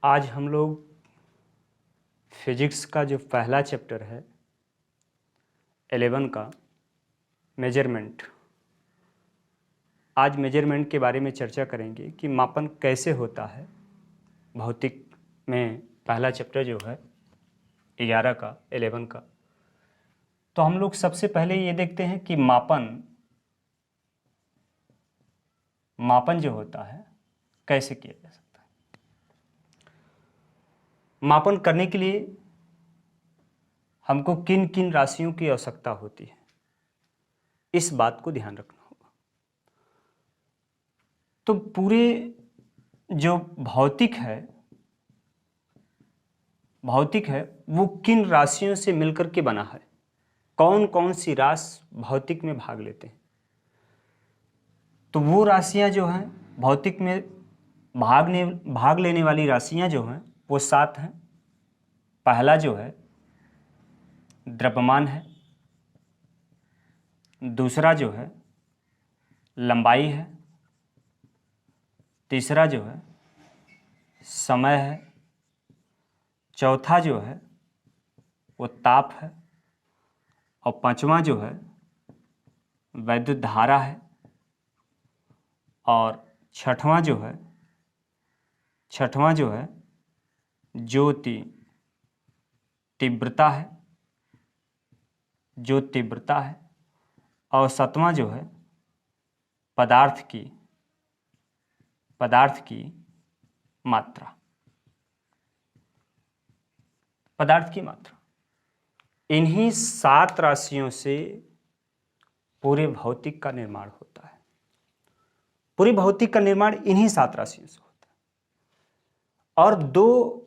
आज हम लोग फिजिक्स का जो पहला चैप्टर है 11 का मेजरमेंट, आज मेजरमेंट के बारे में चर्चा करेंगे कि मापन कैसे होता है। भौतिक में पहला चैप्टर जो है 11 का 11 का, तो हम लोग सबसे पहले ये देखते हैं कि मापन जो होता है कैसे किया जा सकता है। मापन करने के लिए हमको किन किन राशियों की आवश्यकता होती है, इस बात को ध्यान रखना होगा। तो पूरे जो भौतिक है वो किन राशियों से मिलकर के बना है, कौन कौन सी राशि भौतिक में भाग लेते हैं। तो वो राशियां जो हैं भौतिक में भाग लेने वाली राशियां जो हैं वो 7 हैं। पहला जो है द्रव्यमान है, दूसरा जो है लंबाई है, तीसरा जो है समय है, चौथा जो है वो ताप है, और पांचवा जो है वैद्युत धारा है, और छठवां जो है ज्योति तीव्रता है, और सातवां जो है पदार्थ की मात्रा। इन्हीं 7 राशियों से पूरे भौतिक का निर्माण होता है। पूरी भौतिक का निर्माण इन्हीं 7 राशियों से होता है। और 2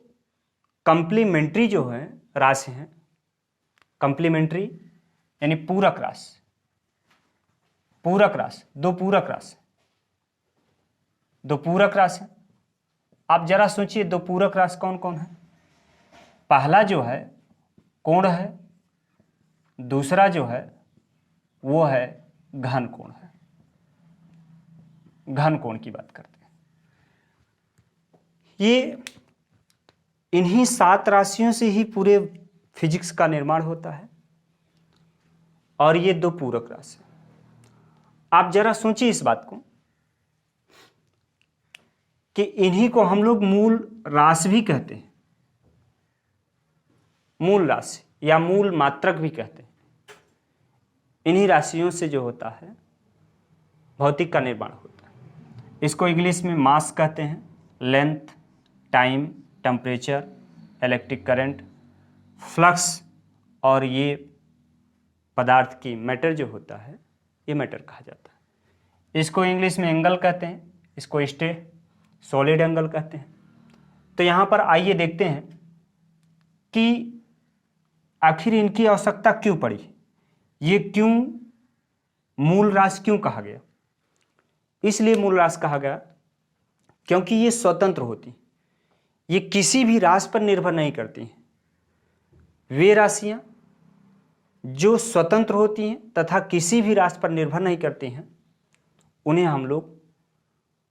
कंप्लीमेंट्री जो है राशि हैं, कंप्लीमेंट्री यानी पूरक राशि, दो पूरक राशि। आप जरा सोचिए, 2 पूरक राशि कौन कौन है। पहला जो है कोण है, दूसरा जो है वो है घन कोण है। घन कोण की बात करते हैं। ये इन्हीं 7 राशियों से ही पूरे फिजिक्स का निर्माण होता है। और ये 2 पूरक राशि, आप जरा सोचिए इस बात को कि इन्हीं को हम लोग मूल राशि भी कहते हैं, मूल राशि या मूल मात्रक भी कहते हैं। इन्हीं राशियों से जो होता है भौतिक का निर्माण होता है। इसको इंग्लिश में मास कहते हैं, length, time, temperature, electric current, flux, और ये पदार्थ की मैटर जो होता है ये मैटर कहा जाता है। इसको इंग्लिश में एंगल कहते हैं, इसको सॉलिड एंगल कहते हैं। तो यहाँ पर आइए देखते हैं कि आखिर इनकी आवश्यकता क्यों पड़ी, ये क्यों मूल राशि क्यों कहा गया। इसलिए मूल राशि कहा गया क्योंकि ये स्वतंत्र होती, ये किसी भी राशि पर निर्भर नहीं करती हैं। वे राशियां जो स्वतंत्र होती हैं तथा किसी भी राशि पर निर्भर नहीं करती हैं, उन्हें हम लोग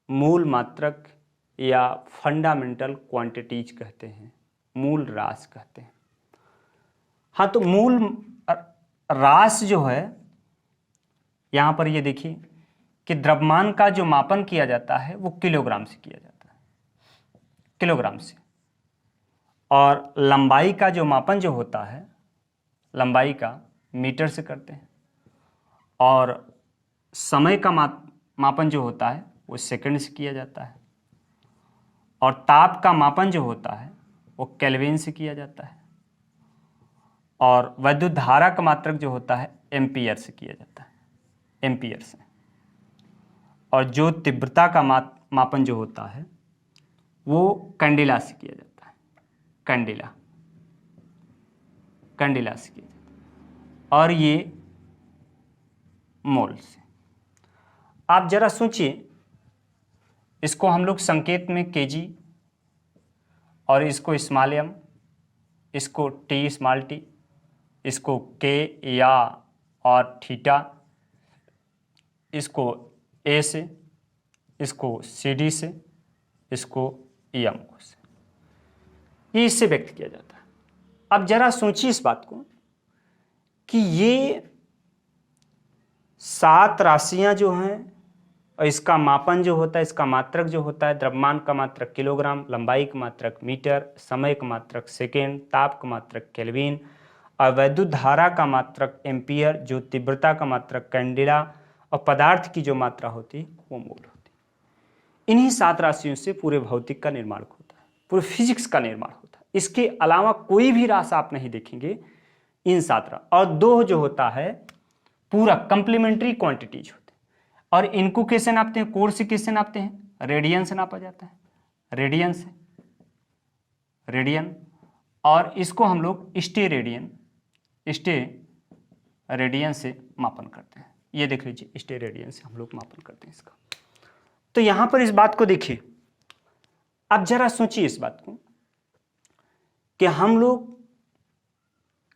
मूल मात्रक या फंडामेंटल क्वांटिटीज कहते हैं, मूल राशि कहते हैं। हाँ, तो मूल राशि जो है, यहाँ पर ये देखिए कि द्रव्यमान का जो मापन किया जाता है वो किलोग्राम से किया जाता है, किलोग्राम से। और लंबाई का जो मापन जो होता है, लंबाई का मीटर से करते हैं। और समय का मापन जो होता है वो सेकंड से किया जाता है। और ताप का मापन जो होता है वो केल्विन से किया जाता है। और वैद्युत धारा का मात्रक जो होता है एम्पियर से किया जाता है, एम्पियर से। और जो तीव्रता का मापन जो होता है वो कैंडिला से किया जाता है, कैंडिला से किया जाता है। और ये मोल से। आप जरा सोचिए, इसको हम लोग संकेत में केजी, और इसको स्मॉल एम, इसको टी स्मॉल टी, इसको के या और थीटा, इसको ए से, इसको सी डी से, इसको एम से। ये इससे व्यक्त किया जाता है। अब जरा सोचिए इस बात को कि ये 7 राशियां जो हैं और इसका मापन जो होता है, इसका मात्रक जो होता है, द्रव्यमान का मात्रक किलोग्राम, लंबाई का मात्रक मीटर, समय का मात्रक सेकेंड, ताप का मात्रक केल्विन और वैद्युत धारा का मात्रक एम्पियर, जो तीव्रता का मात्रक कैंडिला और पदार्थ की जो मात्रा होती है वो मोल होती है। इन्हीं 7 राशियों से पूरे भौतिक का निर्माण होता है, पूरे फिजिक्स का निर्माण होता है। इसके अलावा कोई भी राशि आप नहीं देखेंगे इन 7 और 2 जो होता है पूरा कंप्लीमेंट्री क्वांटिटीज होते हैं। और इनको कैसे नापते हैं, कोण से कैसे नापते हैं, रेडियन से नापा जाता है, रेडियन से, रेडियन। और इसको हम लोग स्टे रेडियन से मापन करते हैं। ये देख लीजिए, स्टे रेडियन से हम लोग मापन करते हैं इसका। तो यहां पर इस बात को देखिए, अब जरा सोचिए इस बात को कि हम लोग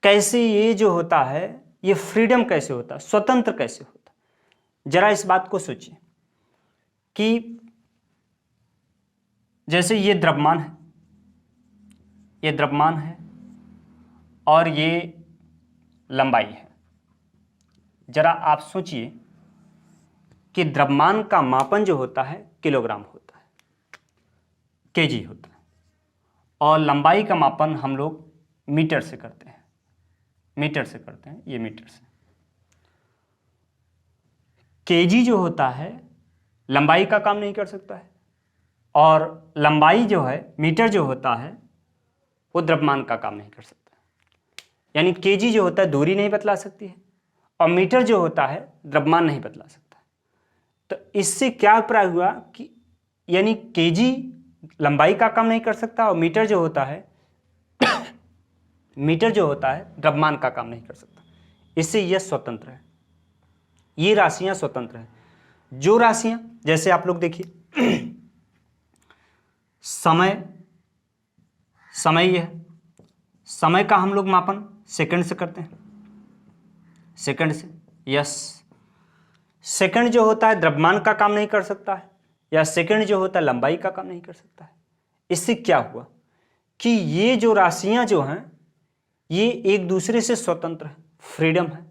कैसे, ये जो होता है ये फ्रीडम कैसे होता है, स्वतंत्र कैसे होता है। जरा इस बात को सोचिए कि जैसे ये द्रव्यमान है, ये द्रव्यमान है और ये लंबाई है। जरा आप सोचिए कि द्रव्यमान का मापन जो होता है किलोग्राम होता है, केजी होता है, और लंबाई का मापन हम लोग मीटर से करते हैं, ये मीटर से। केजी जो होता है लंबाई का काम नहीं कर सकता है, और लंबाई जो है मीटर जो होता है वो द्रव्यमान का काम नहीं कर सकता। यानी केजी जो होता है दूरी नहीं बतला सकती है, और मीटर जो होता है द्रव्यमान नहीं बतला सकता है। तो इससे क्या अभिप्राय हुआ कि यानी केजी लंबाई का काम नहीं कर सकता, और मीटर जो होता है द्रव्यमान का काम नहीं कर सकता। इससे यह स्वतंत्र है, ये राशियां स्वतंत्र हैं। जो राशियां, जैसे आप लोग देखिए समय यह है, समय का हम लोग मापन सेकंड से करते हैं, सेकंड से। यस, सेकंड जो होता है द्रव्यमान का काम नहीं कर सकता है, या सेकंड जो होता है लंबाई का काम नहीं कर सकता है। इससे क्या हुआ कि ये जो राशियां जो हैं ये एक दूसरे से स्वतंत्र है, फ्रीडम है।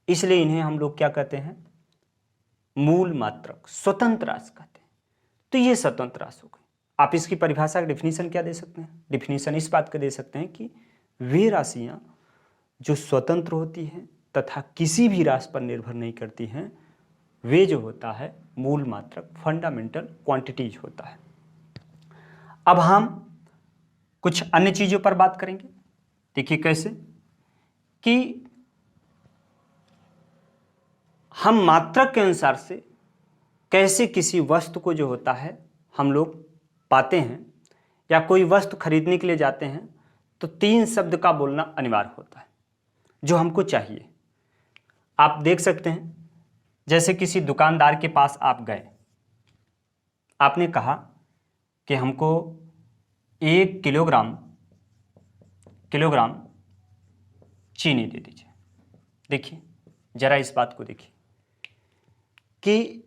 इसलिए इन्हें हम लोग क्या कहते हैं, मूल मात्रक, स्वतंत्र राशि कहते हैं। तो ये स्वतंत्र राशि हो गई। आप इसकी परिभाषा का डिफिनीशन क्या दे सकते हैं, डिफिनीशन इस बात का दे सकते हैं कि वे राशियां जो स्वतंत्र होती हैं तथा किसी भी राशि पर निर्भर नहीं करती हैं, वे जो होता है मूल मात्रक, फंडामेंटल क्वांटिटीज होता है। अब हम कुछ अन्य चीजों पर बात करेंगे। देखिए कैसे कि हम मात्रक के अनुसार से कैसे किसी वस्तु को जो होता है हम लोग पाते हैं, या कोई वस्तु खरीदने के लिए जाते हैं तो 3 शब्द का बोलना अनिवार्य होता है जो हमको चाहिए। आप देख सकते हैं, जैसे किसी दुकानदार के पास आप गए, आपने कहा कि हमको 1 किलोग्राम चीनी दे दीजिए। देखिए जरा इस बात को देखिए कि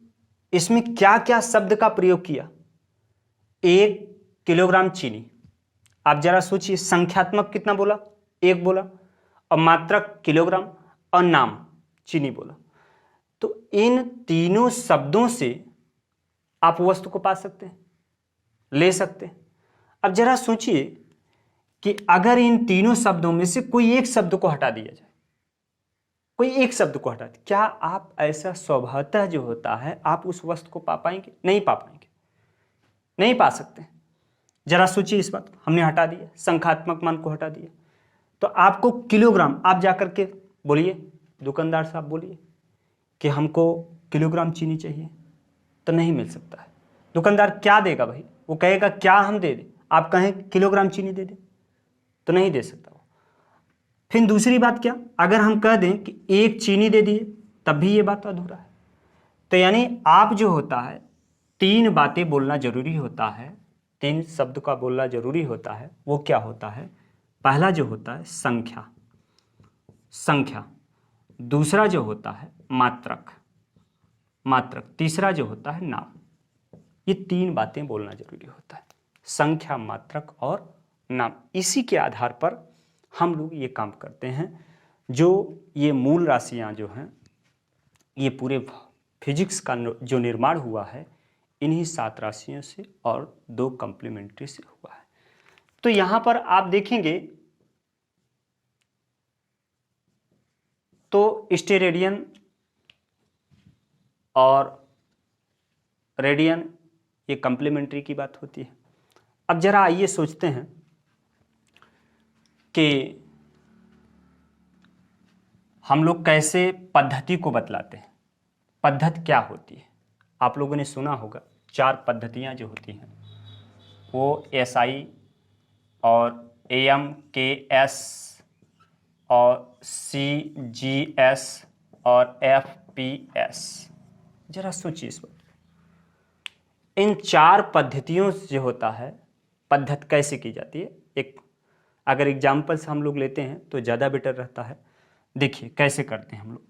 इसमें क्या क्या शब्द का प्रयोग किया। 1 किलोग्राम चीनी, आप जरा सोचिए, संख्यात्मक कितना बोला, 1 बोला, और मात्रक किलोग्राम, और नाम चीनी बोला। तो इन तीनों शब्दों से आप वस्तु को पा सकते हैं, ले सकते हैं। अब जरा सोचिए कि अगर इन तीनों शब्दों में से कोई एक शब्द को हटा दिया जाए, कोई एक शब्द को हटा दिया, क्या आप ऐसा स्वभावतः जो होता है आप उस वस्तु को पा पाएंगे? नहीं पा पाएंगे, नहीं पा सकते। जरा सोचिए इस बात को, हमने हटा दिया, संख्यात्मक मान को हटा दिया। तो आपको किलोग्राम, आप जाकर के बोलिए, दुकानदार साहब बोलिए कि हमको किलोग्राम चीनी चाहिए, तो नहीं मिल सकता है। दुकानदार क्या देगा भाई, वो कहेगा क्या हम दे दें, आप कहें किलोग्राम चीनी दे दें, तो नहीं दे सकता वो। फिर दूसरी बात क्या, अगर हम कह दें कि 1 चीनी दे दिए, तब भी ये बात अधूरा है। तो यानी आप जो होता है 3 बातें बोलना जरूरी होता है, 3 शब्द का बोलना जरूरी होता है। वो क्या होता है, पहला जो होता है संख्या, दूसरा जो होता है मात्रक, तीसरा जो होता है नाम। ये 3 बातें बोलना जरूरी होता है, संख्या, मात्रक और नाम, इसी के आधार पर हम लोग ये काम करते हैं। जो ये मूल राशियां जो हैं, ये पूरे फिजिक्स का जो निर्माण हुआ है इन्हीं 7 राशियों से और 2 कॉम्प्लीमेंट्री से हुआ है। तो यहां पर आप देखेंगे तो स्टेरेडियन और रेडियन ये कॉम्प्लीमेंट्री की बात होती है। अब जरा आइए सोचते हैं कि हम लोग कैसे पद्धति को बतलाते हैं, पद्धति क्या होती है। आप लोगों ने सुना होगा 4 पद्धतियां जो होती हैं वो SI और AMKS और CGS और FPS। जरा सोचिए इस बात। इन 4 पद्धतियों से जो होता है पद्धति कैसे की जाती है, एक अगर एग्जाम्पल से हम लोग लेते हैं तो ज़्यादा बेटर रहता है। देखिए कैसे करते हैं हम लोग,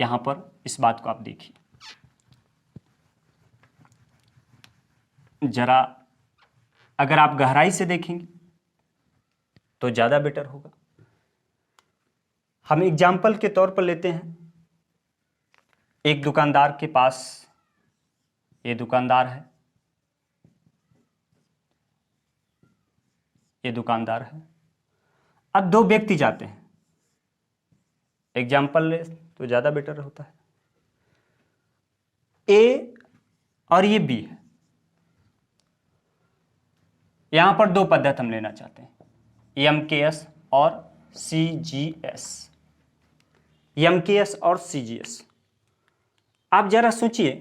यहाँ पर इस बात को आप देखिए जरा, अगर आप गहराई से देखेंगे तो ज़्यादा बेटर होगा। हम एग्जाम्पल के तौर पर लेते हैं, एक दुकानदार के पास, ये दुकानदार है, ये दुकानदार है। अब 2 व्यक्ति जाते हैं, एग्जाम्पल ले तो ज़्यादा बेटर होता है। ए और ये बी है। यहां पर 2 पद्धति हम लेना चाहते हैं, MKS और CGS। MKS और CGS, आप जरा सोचिए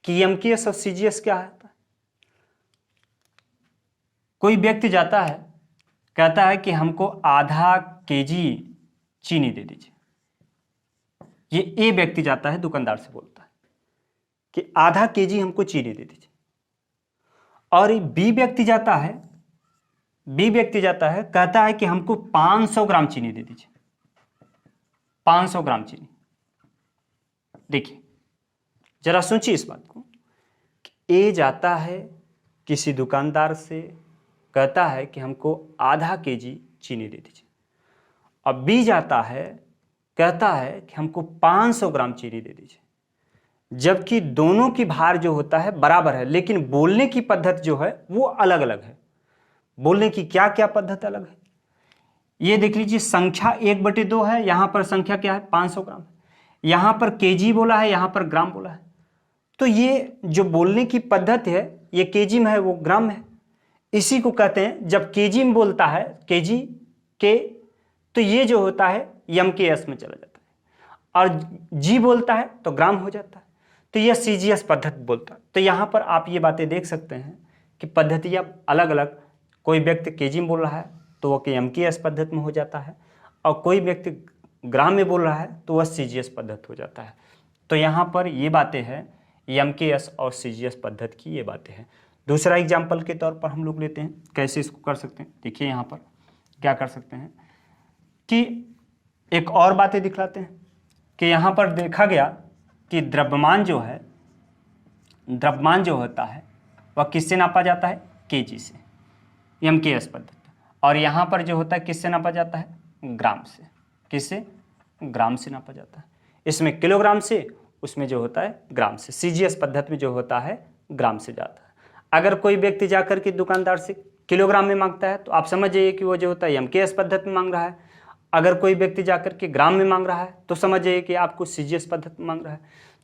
कि MKS और CGS क्या है। कोई व्यक्ति जाता है, कहता है कि हमको आधा केजी चीनी दे दीजिए। ये ए व्यक्ति जाता है, दुकानदार से बोलता है कि आधा केजी हमको चीनी दे दीजिए। और बी व्यक्ति जाता है, कहता है कि हमको 500 ग्राम चीनी दे दीजिए, 500 ग्राम चीनी। देखिए जरा सोचिए इस बात को, ए जाता है किसी दुकानदार से, कहता है कि हमको आधा केजी चीनी दे दीजिए, और बी जाता है, कहता है कि हमको 500 ग्राम चीनी दे दीजिए। जबकि दोनों की भार जो होता है बराबर है, लेकिन बोलने की पद्धति जो है वो अलग अलग है। बोलने की क्या क्या पद्धति अलग है, ये देख लीजिए। संख्या 1/2 है, यहां पर संख्या क्या है 500 ग्राम, यहां पर केजी बोला है, यहां पर ग्राम बोला है। तो ये जो बोलने की पद्धति है, ये केजी में है, वो ग्राम में है। इसी को कहते हैं, जब केजी में बोलता है केजी के, तो ये जो होता है MKS में चला जाता है, और जी बोलता है तो ग्राम हो जाता है, तो यह CGS पद्धति बोलता है। तो यहाँ पर आप ये बातें देख सकते हैं कि पद्धतियाँ अलग अलग, कोई व्यक्ति केजी में बोल रहा है तो वह MKS पद्धति में हो जाता है, और कोई व्यक्ति ग्राम में बोल रहा है तो वह CGS पद्धति हो जाता है। तो यहाँ पर ये बातें हैं MKS और CGS पद्धति की, ये बातें हैं। दूसरा एग्जाम्पल के तौर पर हम लोग लेते हैं, कैसे इसको कर सकते हैं। देखिए यहाँ पर क्या कर सकते हैं कि एक और बातें दिखलाते हैं कि यहाँ पर देखा गया कि द्रव्यमान जो होता है वह किससे नापा जाता है, केजी से, MKS पद्धति। और यहाँ पर जो होता है किससे नापा जाता है, ग्राम से। किससे, ग्राम से नापा जाता है। इसमें किलोग्राम से, उसमें जो होता है ग्राम से। CGS पद्धति में जो होता है ग्राम से जाता है। अगर कोई व्यक्ति जाकर के दुकानदार से किलोग्राम में मांगता है तो आप समझ जाइए कि वो जो होता है MKS पद्धति में मांग रहा है। अगर कोई व्यक्ति जाकर के ग्राम में मांग रहा है तो समझ जाइए कि आपको CGS पद्धति में मांग रहा है।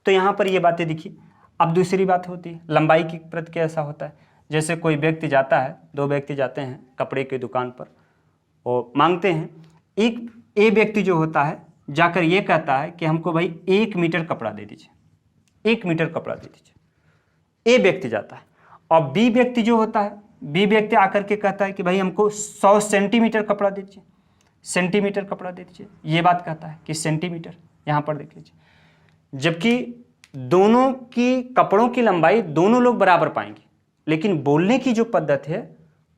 तो यहाँ पर ये बातें दिखी। अब दूसरी बात होती है लंबाई की प्रति, कैसा होता है। जैसे कोई व्यक्ति जाता है, 2 व्यक्ति जाते हैं कपड़े की दुकान पर, वो मांगते हैं। एक ए व्यक्ति जो होता है जाकर ये कहता है कि हमको भाई 1 मीटर कपड़ा दे दीजिए, 1 मीटर कपड़ा दे दीजिए। ए व्यक्ति जाता है। और बी व्यक्ति जो होता है, बी व्यक्ति आकर के कहता है कि भाई हमको 100 सेंटीमीटर कपड़ा दे दीजिए, सेंटीमीटर कपड़ा दे दीजिए। ये बात कहता है कि सेंटीमीटर, यहाँ पर देख लीजिए। जबकि दोनों की कपड़ों की लंबाई दोनों लोग बराबर पाएंगे, लेकिन बोलने की जो पद्धति है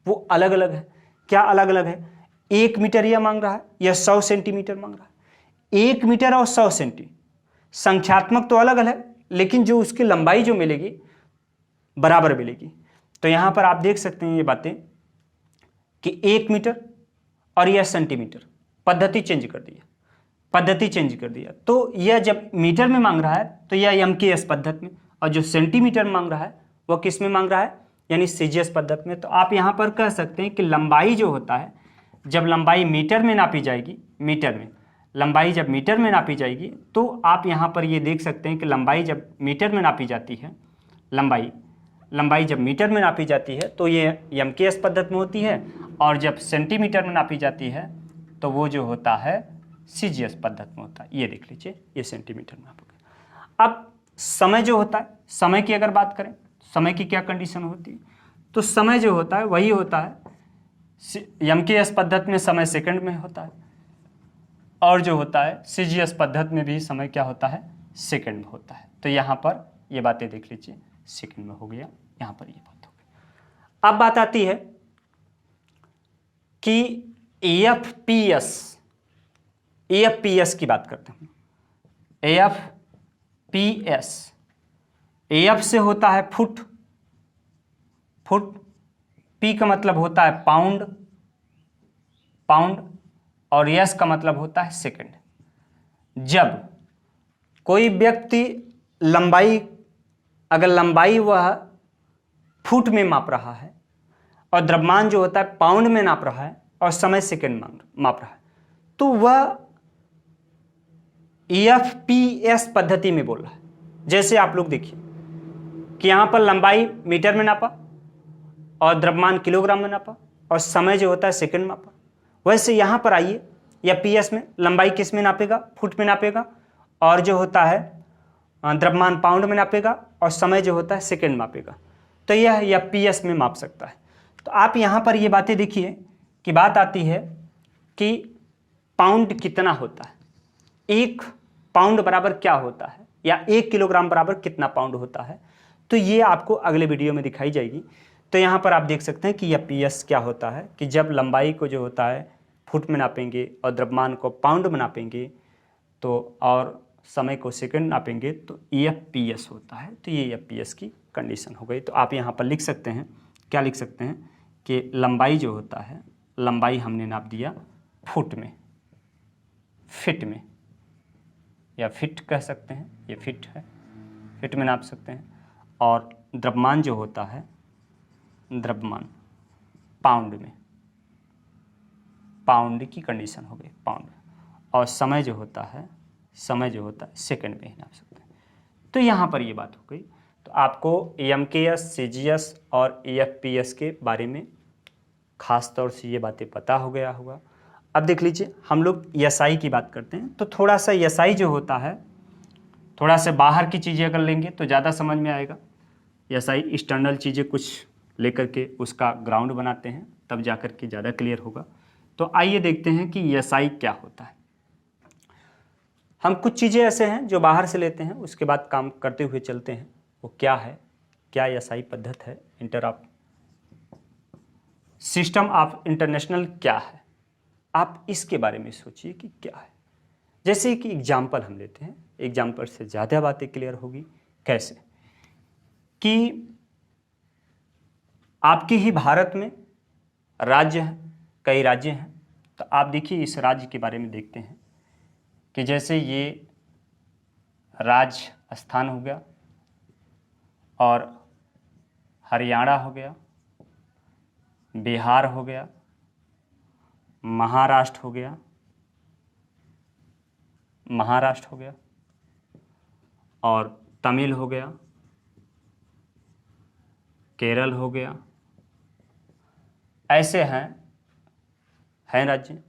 वो अलग अलग है। क्या अलग अलग है, 1 मीटर यह मांग रहा है या 100 सेंटीमीटर मांग रहा है। 1 मीटर और 100 सेंटी संख्यात्मक तो अलग अलग है, लेकिन जो उसकी लंबाई जो मिलेगी बराबर मिलेगी। तो यहाँ पर आप देख सकते हैं ये बातें कि 1 मीटर और यह सेंटीमीटर, पद्धति चेंज कर दिया। तो यह जब मीटर में मांग रहा है तो यह MKS पद्धति में, और जो सेंटीमीटर में मांग रहा है वह किस में मांग रहा है, यानी CGS पद्धति में। तो आप यहाँ पर कह सकते हैं कि लंबाई जो होता है, जब लंबाई मीटर में नापी जाएगी, लंबाई जब मीटर में नापी जाएगी, तो आप यहाँ पर ये देख सकते हैं कि लंबाई जब मीटर में नापी जाती है, लंबाई जब मीटर में नापी जाती है तो ये MKS पद्धति में होती है, और जब सेंटीमीटर में नापी जाती है तो वो जो होता है CGS पद्धति में होता है। ये देख लीजिए, ये सेंटीमीटर में नापोगे। अब समय जो होता है, समय की अगर बात करें, समय की क्या कंडीशन होती है, तो समय जो होता है वही होता है MKS पद्धति में समय सेकंड में होता है, और जो होता है CGS पद्धति में भी समय क्या होता है, सेकंड में होता है। तो यहाँ पर ये बातें देख लीजिए, सेकंड में हो गया, यहाँ पर ये बात हो गई। अब बात आती है कि AFPS की बात करते हैं। AF से होता है फुट, P का मतलब होता है पाउंड, और S का मतलब होता है सेकंड। जब कोई व्यक्ति अगर लंबाई वह फुट में माप रहा है और द्रव्यमान जो होता है पाउंड में नाप रहा है और समय सेकंड माप रहा है, तो वह AFPS पद्धति में बोल रहा है। जैसे आप लोग देखिए कि यहाँ पर लंबाई मीटर में नापा और द्रव्यमान किलोग्राम में नापा और समय जो होता है सेकंड में नापा, वैसे यहाँ पर आइए, या PS में लंबाई किस में नापेगा, फुट में नापेगा, और जो होता है द्रव्यमान पाउंड में नापेगा, और समय जो होता है सेकंड मापेगा। तो यह PS में माप सकता है। तो आप यहाँ पर ये बातें देखिए कि बात आती है कि पाउंड कितना होता है, 1 पाउंड बराबर क्या होता है, या 1 किलोग्राम बराबर कितना पाउंड होता है। तो ये आपको अगले वीडियो में दिखाई जाएगी। तो यहाँ पर आप देख सकते हैं कि यह PS क्या होता है, कि जब लंबाई को जो होता है फुट में नापेंगे और द्रव्यमान को पाउंड में नापेंगे, तो और समय को सेकंड नापेंगे, तो AFPS होता है। तो ये AFPS की कंडीशन हो गई। तो आप यहाँ पर लिख सकते हैं, क्या लिख सकते हैं कि लंबाई जो होता है, लंबाई हमने नाप दिया फुट में, फिट में, या फिट कह सकते हैं, ये फिट है, फिट में नाप सकते हैं। और द्रव्यमान जो होता है, द्रव्यमान पाउंड में, पाउंड की कंडीशन हो गई, पाउंड। और समय जो होता है सेकंड में ही नाप सकते हैं। तो यहाँ पर ये बात हो गई। तो आपको MKS, CGS और AFPS के बारे में खास तौर से ये बातें पता हो गया होगा। अब देख लीजिए, हम लोग SI की बात करते हैं। तो थोड़ा सा SI जो होता है, थोड़ा सा बाहर की चीज़ें अगर लेंगे तो ज़्यादा समझ में आएगा। SI एक्सटर्नल चीज़ें कुछ लेकर के उसका ग्राउंड बनाते हैं, तब जाकर के ज़्यादा क्लियर होगा। तो आइए देखते हैं कि SI क्या होता है। हम कुछ चीज़ें ऐसे हैं जो बाहर से लेते हैं, उसके बाद काम करते हुए चलते हैं। वो क्या है, क्या SI पद्धति है, सिस्टम ऑफ इंटरनेशनल क्या है, आप इसके बारे में सोचिए कि क्या है। जैसे कि एग्जाम्पल हम लेते हैं, एग्जाम्पल से ज़्यादा बातें क्लियर होगी। कैसे कि आपके ही भारत में राज्य हैं, कई राज्य हैं। तो आप देखिए, इस राज्य के बारे में देखते हैं कि जैसे ये राजस्थान हो गया, और हरियाणा हो गया, बिहार हो गया, महाराष्ट्र हो गया, और तमिल हो गया, केरल हो गया। ऐसे हैं राज्य,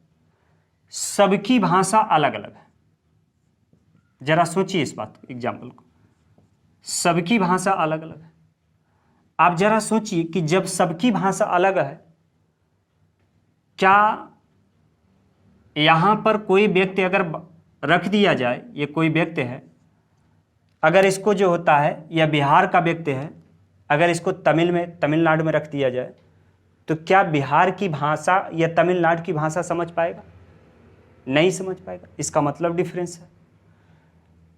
सबकी भाषा अलग अलग है। जरा सोचिए इस बात को, एग्जाम्पल को, सबकी भाषा अलग अलग है। आप जरा सोचिए कि जब सबकी भाषा अलग है, क्या यहाँ पर कोई व्यक्ति अगर रख दिया जाए, ये कोई व्यक्ति है, अगर इसको जो होता है, यह बिहार का व्यक्ति है, अगर इसको तमिलनाडु में रख दिया जाए, तो क्या बिहार की भाषा या तमिलनाडु की भाषा समझ पाएगा? नहीं समझ पाएगा। इसका मतलब डिफरेंस है।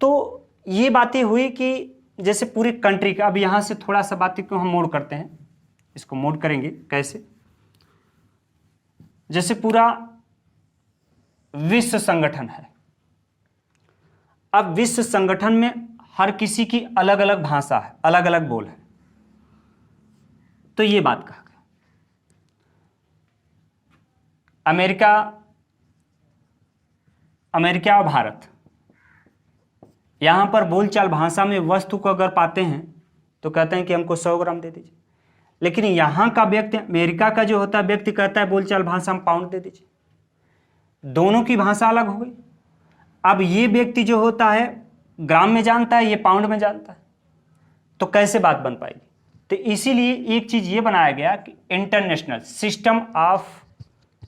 तो ये बातें हुई कि जैसे पूरी कंट्री का, अब यहाँ से थोड़ा सा बातें को हम मोड़ करते हैं, इसको मोड़ करेंगे कैसे जैसे पूरा विश्व संगठन है। अब विश्व संगठन में हर किसी की अलग अलग भाषा है, अलग अलग बोल है। तो ये बात कहा गया। अमेरिका और भारत, यहां पर बोलचाल भाषा में वस्तु को अगर पाते हैं तो कहते हैं कि हमको 100 ग्राम दे दीजिए, लेकिन यहां का व्यक्ति, अमेरिका का जो होता है व्यक्ति, कहता है बोलचाल भाषा में पाउंड दे दीजिए। दोनों की भाषा अलग हो गई। अब ये व्यक्ति जो होता है ग्राम में जानता है, ये पाउंड में जानता है, तो कैसे बात बन पाएगी? तो इसीलिए एक चीज ये बनाया गया कि इंटरनेशनल सिस्टम ऑफ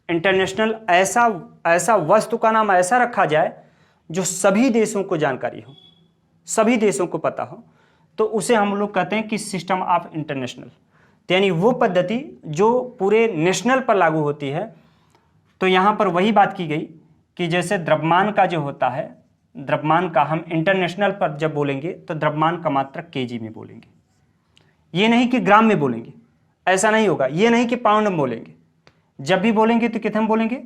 इंटरनेशनल, ऐसा वस्तु का नाम ऐसा रखा जाए जो सभी देशों को जानकारी हो, सभी देशों को पता हो, तो उसे हम लोग कहते हैं कि सिस्टम ऑफ इंटरनेशनल, यानी वो पद्धति जो पूरे नेशनल पर लागू होती है। तो यहाँ पर वही बात की गई कि जैसे द्रव्यमान का जो होता है, द्रव्यमान का हम इंटरनेशनल पर जब बोलेंगे तो द्रव्यमान का मात्रक केजी में बोलेंगे, ये नहीं कि ग्राम में बोलेंगे, ऐसा नहीं होगा। ये नहीं कि पाउंड में बोलेंगे, जब भी बोलेंगे तो कितने में बोलेंगे?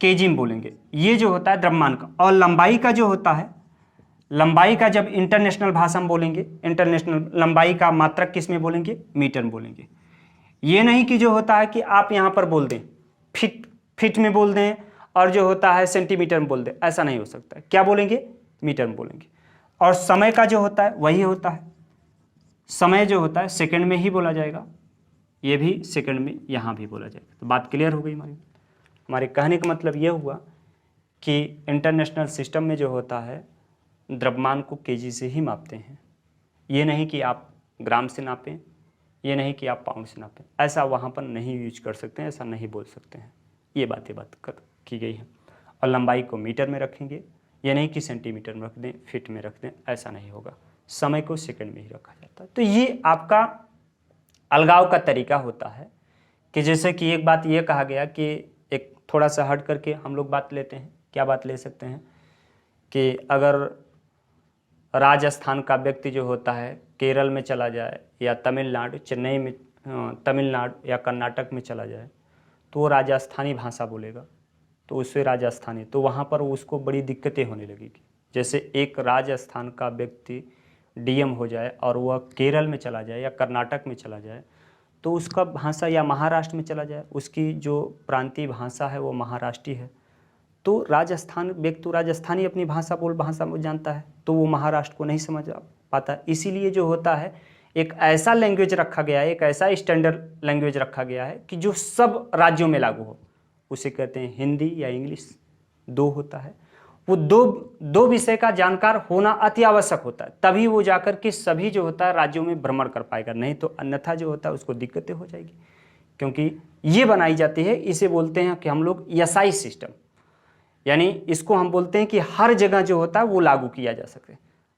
केजी में बोलेंगे। ये जो होता है द्रव्यमान का। और लंबाई का जो होता है, लंबाई का जब इंटरनेशनल भाषा में बोलेंगे, इंटरनेशनल लंबाई का मात्रक किस में बोलेंगे? मीटर में बोलेंगे। ये नहीं कि जो होता है कि आप यहाँ पर बोल दें फिट में बोल दें और जो होता है सेंटीमीटर में बोल दें, ऐसा नहीं हो सकता है। क्या बोलेंगे? मीटर में बोलेंगे। और समय का जो होता है वही होता है, समय जो होता है सेकंड में ही बोला जाएगा, ये भी सेकंड में यहाँ भी बोला जाएगा। तो बात क्लियर हो गई हमारे कहने का मतलब ये हुआ कि इंटरनेशनल सिस्टम में जो होता है द्रव्यमान को केजी से ही मापते हैं। ये नहीं कि आप ग्राम से नापें, ये नहीं कि आप पाउंड से नापें, ऐसा वहाँ पर नहीं यूज कर सकते हैं, ऐसा नहीं बोल सकते हैं। ये बात की गई है। और लंबाई को मीटर में रखेंगे, ये नहीं कि सेंटीमीटर में रख दें, फिट में रख दें, ऐसा नहीं होगा। समय को सेकंड में ही रखा जाता है। तो ये आपका अलगाव का तरीका होता है कि जैसे कि एक बात ये कहा गया कि एक थोड़ा सा हट करके हम लोग बात लेते हैं। क्या बात ले सकते हैं कि अगर राजस्थान का व्यक्ति जो होता है केरल में चला जाए या तमिलनाडु, चेन्नई में, तमिलनाडु या कर्नाटक में चला जाए, तो वो राजस्थानी भाषा बोलेगा, तो उससे राजस्थानी, तो वहाँ पर उसको बड़ी दिक्कतें होने लगेगी। जैसे एक राजस्थान का व्यक्ति डीएम हो जाए और वह केरल में चला जाए या कर्नाटक में चला जाए, तो उसका भाषा, या महाराष्ट्र में चला जाए, उसकी जो प्रांतीय भाषा है वो महाराष्ट्री है, तो राजस्थान व्यक्ति राजस्थानी अपनी भाषा में जानता है, तो वो महाराष्ट्र को नहीं समझ पाता। इसीलिए जो होता है एक ऐसा लैंग्वेज रखा गया है, एक ऐसा स्टैंडर्ड लैंग्वेज रखा गया है कि जो सब राज्यों में लागू हो, उसे कहते हैं हिंदी या इंग्लिश। दो होता है, वो दो विषय का जानकार होना अति आवश्यक होता है, तभी वो जाकर के सभी जो होता है राज्यों में भ्रमण कर पाएगा, नहीं तो अन्यथा जो होता है उसको दिक्कतें हो जाएगी। क्योंकि ये बनाई जाती है, इसे बोलते हैं कि हम लोग एसआई सिस्टम, यानी इसको हम बोलते हैं कि हर जगह जो होता है वो लागू किया जा सके,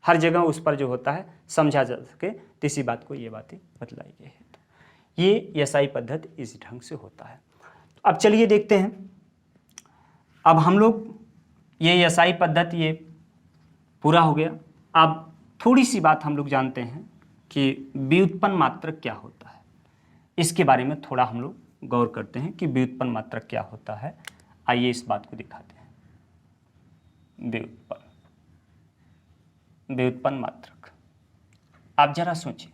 हर जगह उस पर जो होता है समझा जा सके। तो इसी बात को ये बातें बतलाई गई है। तो ये एसआई पद्धति इस ढंग से होता है। अब चलिए देखते हैं, अब हम लोग ये एसआई पद्धति ये पूरा हो गया। अब थोड़ी सी बात हम लोग जानते हैं कि व्युत्पन्न मात्रक क्या होता है, इसके बारे में थोड़ा हम लोग गौर करते हैं कि व्युत्पन्न मात्रक क्या होता है। आइए इस बात को दिखाते हैं। व्युत्पन्न मात्रक, आप जरा सोचिए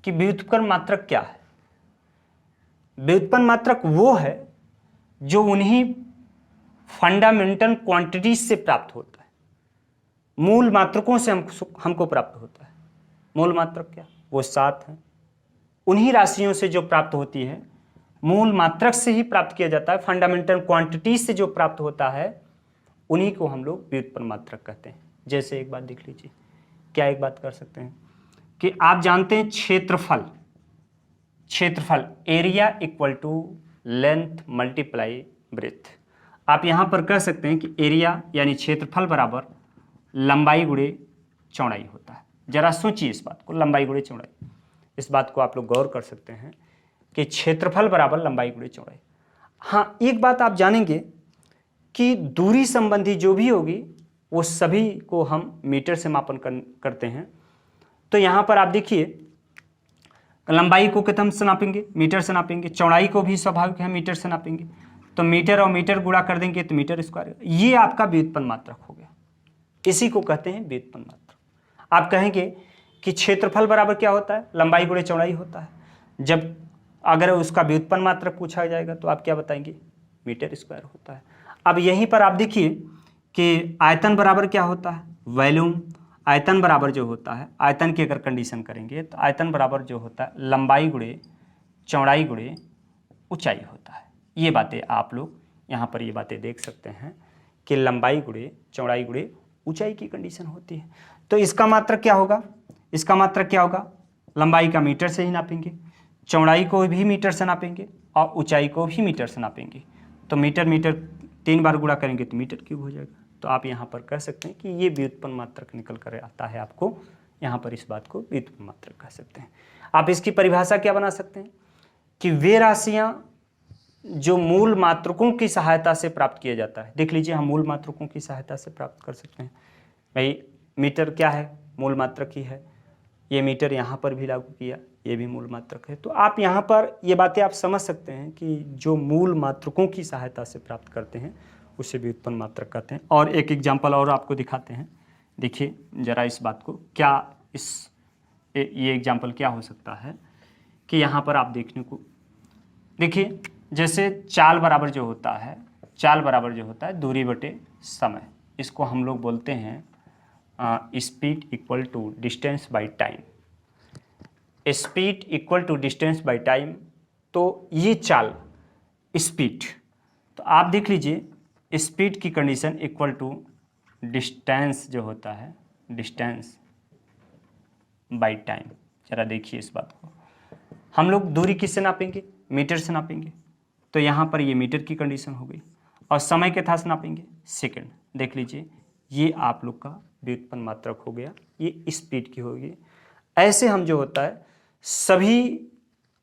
कि व्युत्पन्न मात्रक क्या है। व्युत्पन्न मात्रक वो है जो उन्हीं फंडामेंटल क्वांटिटीज से प्राप्त होता है, मूल मात्रकों से हमको प्राप्त होता है। मूल मात्रक क्या? वो 7 है। उन्हीं राशियों से जो प्राप्त होती है, मूल मात्रक से ही प्राप्त किया जाता है, फंडामेंटल क्वांटिटीज से जो प्राप्त होता है, उन्हीं को हम लोग व्युत्पन्न मात्रक कहते हैं। जैसे एक बात देख लीजिए, क्या एक बात कर सकते हैं कि आप जानते हैं क्षेत्रफल area equal to length multiply breadth. आप यहां पर कह सकते हैं कि एरिया यानी क्षेत्रफल बराबर लंबाई गुणे चौड़ाई होता है। जरा सोचिए इस बात को, लंबाई गुणे चौड़ाई, इस बात को आप लोग गौर कर सकते हैं कि क्षेत्रफल बराबर लंबाई गुणे चौड़ाई। हाँ, एक बात आप जानेंगे कि दूरी संबंधी जो भी होगी वो सभी को हम मीटर से मापन करते हैं। तो यहाँ पर आप देखिए, लंबाई को कितने से नापेंगे? मीटर से नापेंगे। चौड़ाई को भी स्वाभाविक है मीटर से नापेंगे। तो मीटर और मीटर गुणा कर देंगे तो मीटर स्क्वायर, ये आपका व्युत्पन्न मात्रक हो गया। इसी को कहते हैं व्युत्पन्न मात्रक। आप कहेंगे कि क्षेत्रफल बराबर क्या होता है, लंबाई गुणे चौड़ाई होता है। जब अगर उसका व्युत्पन्न मात्रक पूछा जाएगा तो आप क्या बताएंगे, मीटर स्क्वायर होता है। अब यहीं पर आप देखिए कि आयतन बराबर क्या होता है, वॉल्यूम। आयतन बराबर जो होता है, आयतन की अगर कंडीशन करेंगे तो आयतन बराबर जो होता है लंबाई गुणे चौड़ाई गुणे ऊंचाई होता है। ये बातें आप लोग यहाँ पर ये बातें देख सकते हैं कि लंबाई गुणे चौड़ाई गुणे ऊंचाई की कंडीशन होती है। तो इसका मात्रक क्या होगा, इसका मात्रक क्या होगा, लंबाई का मीटर से ही नापेंगे, चौड़ाई को भी मीटर से नापेंगे और ऊंचाई को भी मीटर से नापेंगे। तो मीटर मीटर 3 बार गुणा करेंगे तो मीटर क्यूब हो जाएगा। तो आप यहाँ पर कह सकते हैं कि ये व्युत्पन्न मात्रक निकल कर आता है आपको, यहाँ पर इस बात को व्युत्पन्न मात्रक कह सकते हैं। आप इसकी परिभाषा क्या बना सकते हैं कि वे राशियाँ जो मूल मात्रकों की सहायता से प्राप्त किया जाता है। देख लीजिए, हम मूल मात्रकों की सहायता से प्राप्त कर सकते हैं। भाई मीटर क्या है, मूल मात्रक ही है। ये मीटर यहाँ पर भी लागू किया, ये भी मूल मात्रक है। तो आप यहाँ पर ये बातें आप समझ सकते हैं कि जो मूल मात्रकों की सहायता से प्राप्त करते हैं उसे व्युत्पन्न मात्रक कहते हैं। और एक एग्जाम्पल और आपको दिखाते हैं, देखिए जरा इस बात को, क्या ये एग्जाम्पल क्या हो सकता है कि यहाँ पर आप देखने को देखिए, जैसे चाल बराबर जो होता है, चाल बराबर जो होता है दूरी बटे समय, इसको हम लोग बोलते हैं speed equal to distance by time. Speed equal to distance by time, तो ये चाल स्पीड, तो आप देख लीजिए स्पीड की कंडीशन इक्वल टू डिस्टेंस जो होता है, डिस्टेंस बाई टाइम। जरा देखिए इस बात को, हम लोग दूरी किससे नापेंगे, मीटर से नापेंगे। तो यहाँ पर ये मीटर की कंडीशन हो गई, और समय के था से नापेंगे सेकंड। देख लीजिए ये आप लोग का व्युत्पन्न मात्रक हो गया, ये स्पीड की होगी। ऐसे हम जो होता है सभी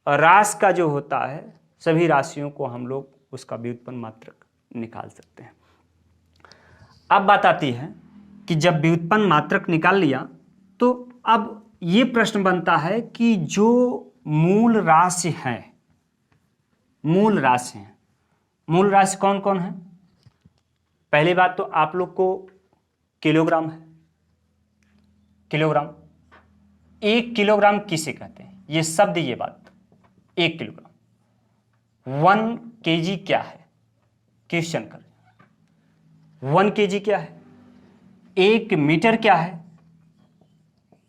राशि का जो होता है, सभी राशियों को हम लोग उसका व्युत्पन्न मात्रक निकाल सकते हैं। अब बात आती है कि जब व्युत्पन्न मात्रक निकाल लिया तो अब ये प्रश्न बनता है कि जो मूल राशि है, मूल राशि है, मूल राशि कौन कौन है। पहली बात तो आप लोग को किलोग्राम है, किलोग्राम। 1 किलोग्राम किसे कहते हैं, ये शब्द, ये बात, 1 किलोग्राम। 1 केजी क्या है, क्वेश्चन कर, 1 केजी क्या है, 1 मीटर क्या है,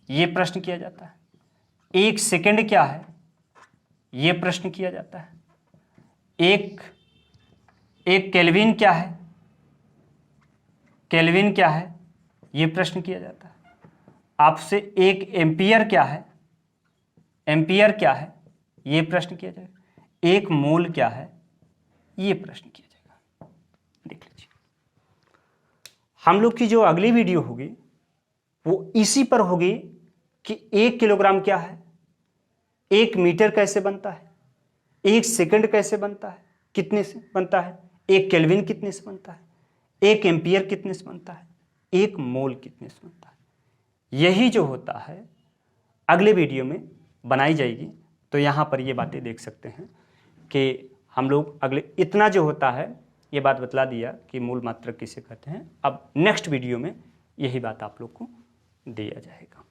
ये प्रश्न किया जाता है। 1 सेकंड क्या है, ये प्रश्न किया जाता है। एक केल्विन क्या है, केल्विन क्या है, ये प्रश्न किया जाता है। आपसे 1 एम्पियर क्या है, एम्पियर क्या है, ये प्रश्न किया जाएगा। 1 मोल क्या है, ये प्रश्न किया जाएगा। देख लीजिए, हम लोग की जो अगली वीडियो होगी वो इसी पर होगी कि 1 किलोग्राम क्या है, 1 मीटर कैसे बनता है, 1 सेकंड कैसे बनता है, कितने से बनता है, 1 केल्विन कितने से बनता है, 1 एम्पियर कितने से बनता है, 1 मोल कितने से बनता है। यही जो होता है अगले वीडियो में बनाई जाएगी। तो यहाँ पर ये बातें देख सकते हैं कि हम लोग अगले इतना जो होता है ये बात बतला दिया कि मूल मात्रक किसे कहते हैं। अब नेक्स्ट वीडियो में यही बात आप लोग को दिया जाएगा।